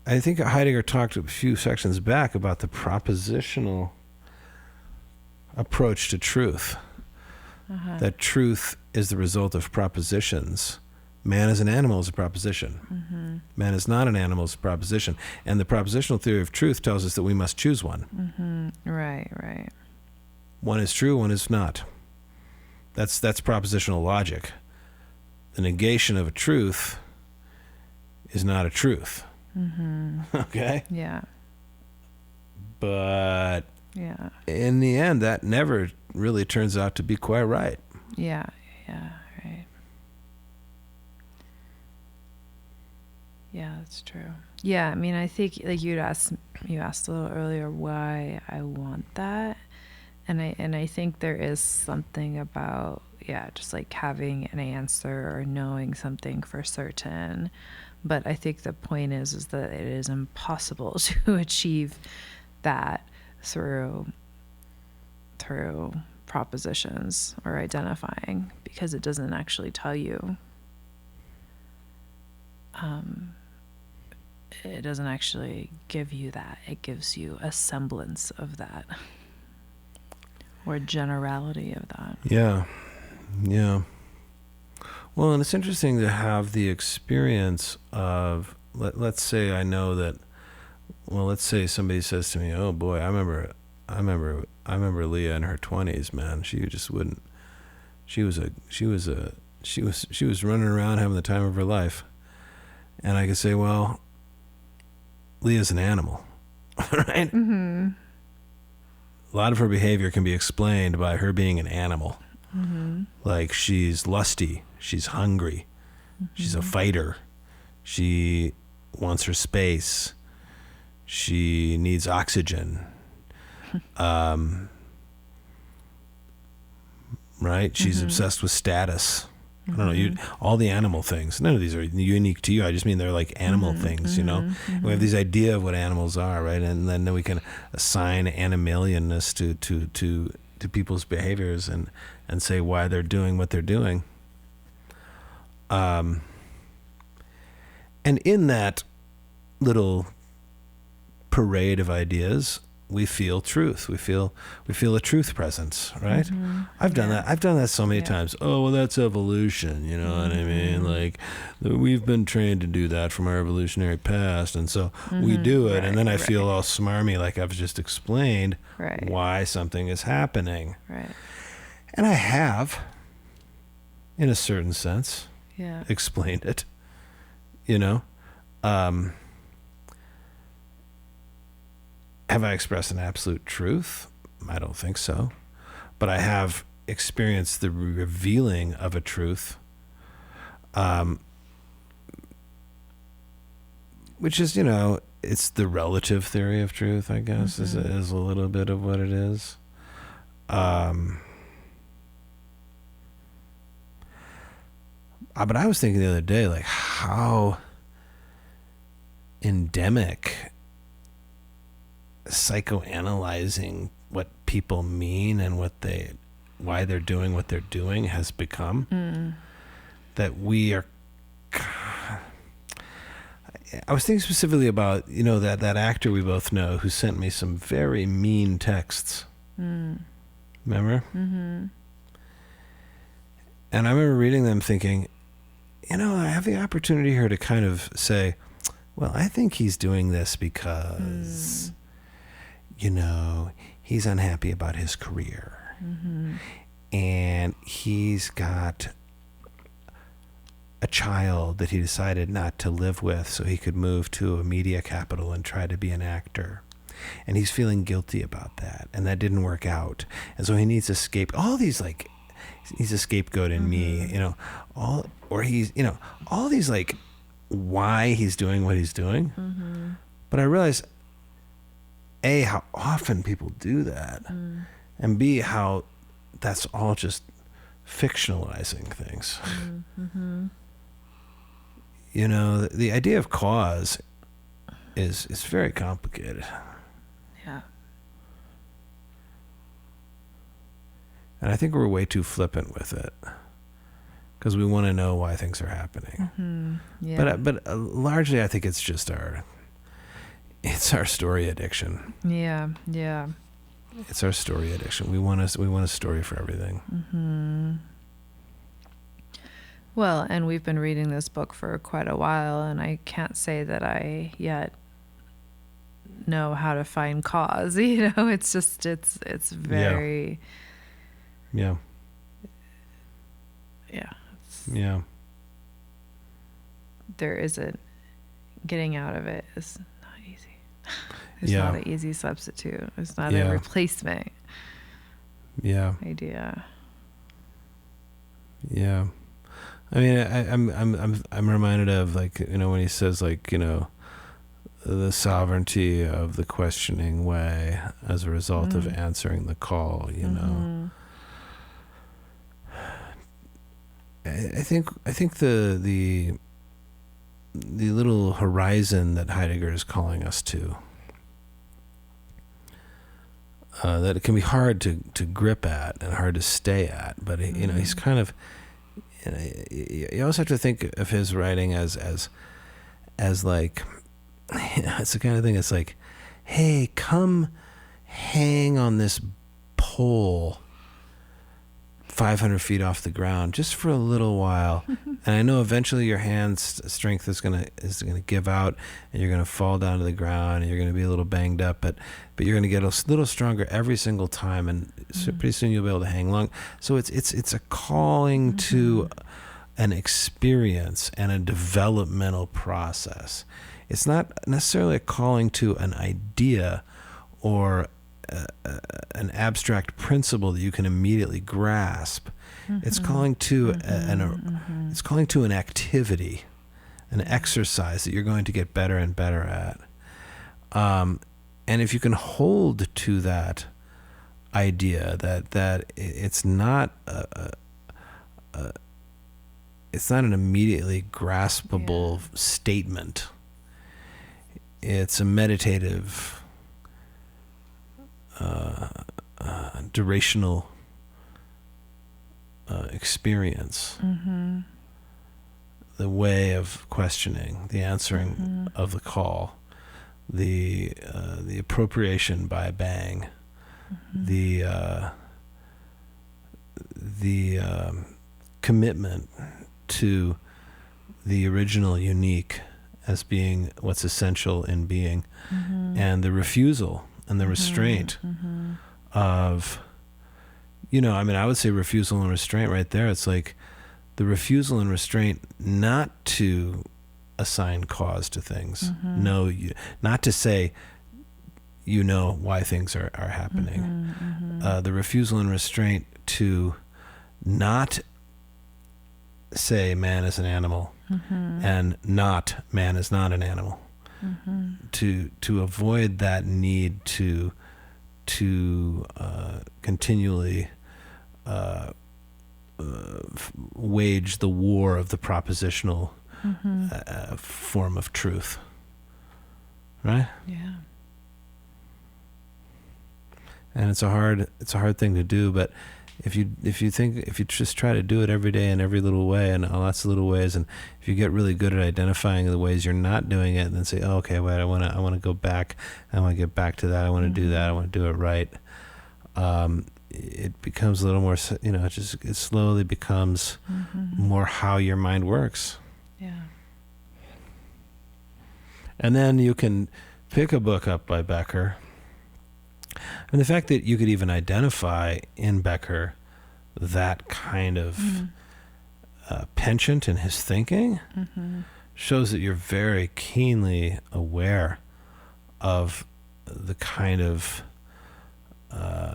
I think Heidegger talked a few sections back about the propositional approach to truth. That truth is the result of propositions. Man is an animal is a proposition. Man is not an animal is a proposition. And the propositional theory of truth tells us that we must choose one. Right. One is true, one is not. That's propositional logic. The negation of a truth is not a truth. Okay? Yeah. But Yeah. in the end, that never really turns out to be quite right. Yeah. Yeah. Right. Yeah, that's true. Yeah, I mean, I think like you asked a little earlier why I want that, and I think there is something about just like having an answer or knowing something for certain. But I think the point is that it is impossible to achieve that through propositions or identifying, because it doesn't actually tell you. It doesn't actually give you that. It gives you a semblance of that, or generality of that. Yeah. Well, and it's interesting to have the experience of, let's say I know that, well, let's say somebody says to me, oh boy, I remember Leah in her 20s, man. She just wouldn't, she was running around having the time of her life. And I could say, well, Leah's an animal, right? Mm-hmm. A lot of her behavior can be explained by her being an animal. Mm-hmm. Like, she's lusty, she's hungry, she's a fighter, she wants her space, she needs oxygen, right? She's obsessed with status. I don't know, all the animal things. None of these are unique to you. I just mean they're like animal things, you know? We have this idea of what animals are, right? And then we can assign animalianness to people's behaviors and say why they're doing what they're doing. And in that little parade of ideas, we feel truth. We feel a truth presence, right? I've done that. I've done that so many times. Oh, well, that's evolution. You know what I mean? Like, we've been trained to do that from our evolutionary past, and so we do it. And then I feel all smarmy, like I've just explained why something is happening. Right. And I have, in a certain sense, explained it. You know. Have I expressed an absolute truth? I don't think so. But I have experienced the revealing of a truth, which is, you know, it's the relative theory of truth, I guess, is a little bit of what it is. But I was thinking the other day, like, how endemic psychoanalyzing what people mean and why they're doing what they're doing has become. That we are, I was thinking specifically about, you know, that actor we both know who sent me some very mean texts. Remember? And I remember reading them thinking, you know, I have the opportunity here to kind of say, well, I think he's doing this because you know, he's unhappy about his career. And he's got a child that he decided not to live with so he could move to a media capital and try to be an actor. And he's feeling guilty about that. And that didn't work out. And so he needs a scapegoat. All these, like, he's a scapegoat in me, you know, all these, like, why he's doing what he's doing. But I realized, A, how often people do that, and B, how that's all just fictionalizing things. You know, the idea of cause is very complicated. Yeah. And I think we're way too flippant with it because we want to know why things are happening. But largely, I think it's just our story addiction. Yeah. It's our story addiction. We want a story for everything. Well, and we've been reading this book for quite a while, and I can't say that I yet know how to find cause. You know, it's just it's very Yeah. Yeah. There isn't getting out of it. It's not easy. It's Yeah. not an easy substitute. It's not Yeah. a replacement Yeah. idea. Yeah. I mean, I'm reminded of, like, you know, when he says, like, you know, the sovereignty of the questioning way as a result of answering the call, you know. I think the little horizon that Heidegger is calling us to, that it can be hard to grip at and hard to stay at, but you know, he's kind of, you know, you also have to think of his writing as like, you know, it's the kind of thing. It's like, hey, come hang on this pole 500 feet off the ground just for a little while, and I know eventually your hand's strength is gonna give out, and you're gonna fall down to the ground, and you're gonna be a little banged up, but you're gonna get a little stronger every single time, and pretty soon you'll be able to hang long. So it's a calling to an experience and a developmental process. It's not necessarily a calling to an idea or an abstract principle that you can immediately grasp. It's calling to it's calling to an activity, an exercise that you're going to get better and better at. And if you can hold to that idea that it's not it's not an immediately graspable statement. It's a meditative, durational experience. The way of questioning, the answering of the call, the appropriation by bang, the commitment to the original unique as being what's essential in being, and the refusal and the restraint of, you know, I mean, I would say refusal and restraint right there. It's like the refusal and restraint not to assign cause to things. No, not to say, you know, why things are happening. The refusal and restraint to not say man is an animal and not man is not an animal. To avoid that need to continually wage the war of the propositional form of truth, right? Yeah. And it's a hard thing to do, but if you just try to do it every day in every little way and lots of little ways, and if you get really good at identifying the ways you're not doing it, and then say, oh, okay, wait, I want to go back, I want to get back to that, I want to do that, I want to do it right. It becomes a little more, you know, it slowly becomes more how your mind works. Yeah. And then you can pick a book up by Becker. And the fact that you could even identify in Becker that kind of penchant in his thinking shows that you're very keenly aware of the kind of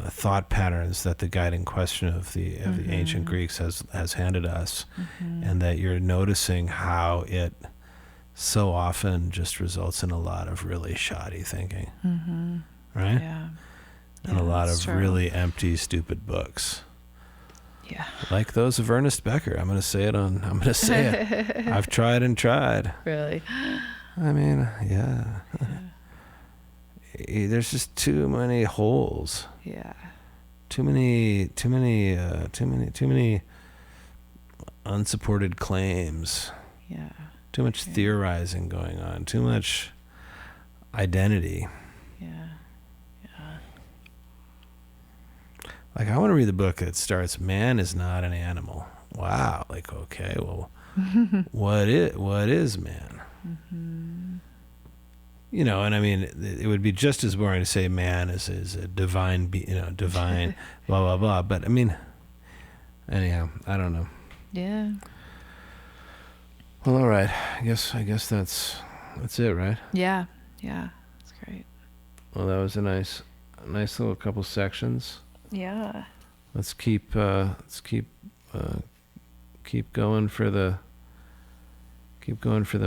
thought patterns that the guiding question of the ancient Greeks has handed us, and that you're noticing how it so often just results in a lot of really shoddy thinking, right? Yeah. And a lot of really empty, stupid books. Yeah. Like those of Ernest Becker. I'm going to say it. I've tried and tried. Really? I mean, yeah. There's just too many holes. Yeah. Too many unsupported claims. Yeah. Too much theorizing going on. Too much identity. Yeah. Like, I want to read the book that starts, "Man is not an animal." Wow. Like, okay, well, what is man? You know, and I mean, it would be just as boring to say man is a divine, divine, blah, blah, blah. But I mean, anyhow, I don't know. Yeah. Well, all right. I guess that's it, right? Yeah. Yeah. That's great. Well, that was a nice little couple sections. Yeah. Let's keep going for the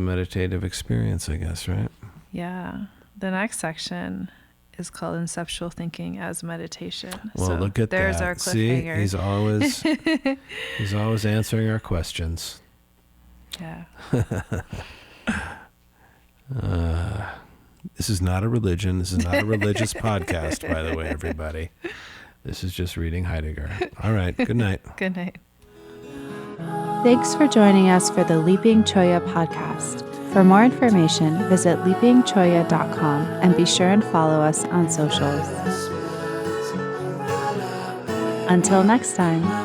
meditative experience, I guess, right? Yeah. The next section is called Inceptual Thinking as Meditation. Well, so look at there's that. our See, cliffhanger. he's always answering our questions. Yeah. This is not a religion. This is not a religious podcast, by the way, everybody. This is just reading Heidegger. All right. Good night. Good night. Thanks for joining us for the Leaping Choya podcast. For more information, visit leapingchoya.com and be sure and follow us on socials. Until next time.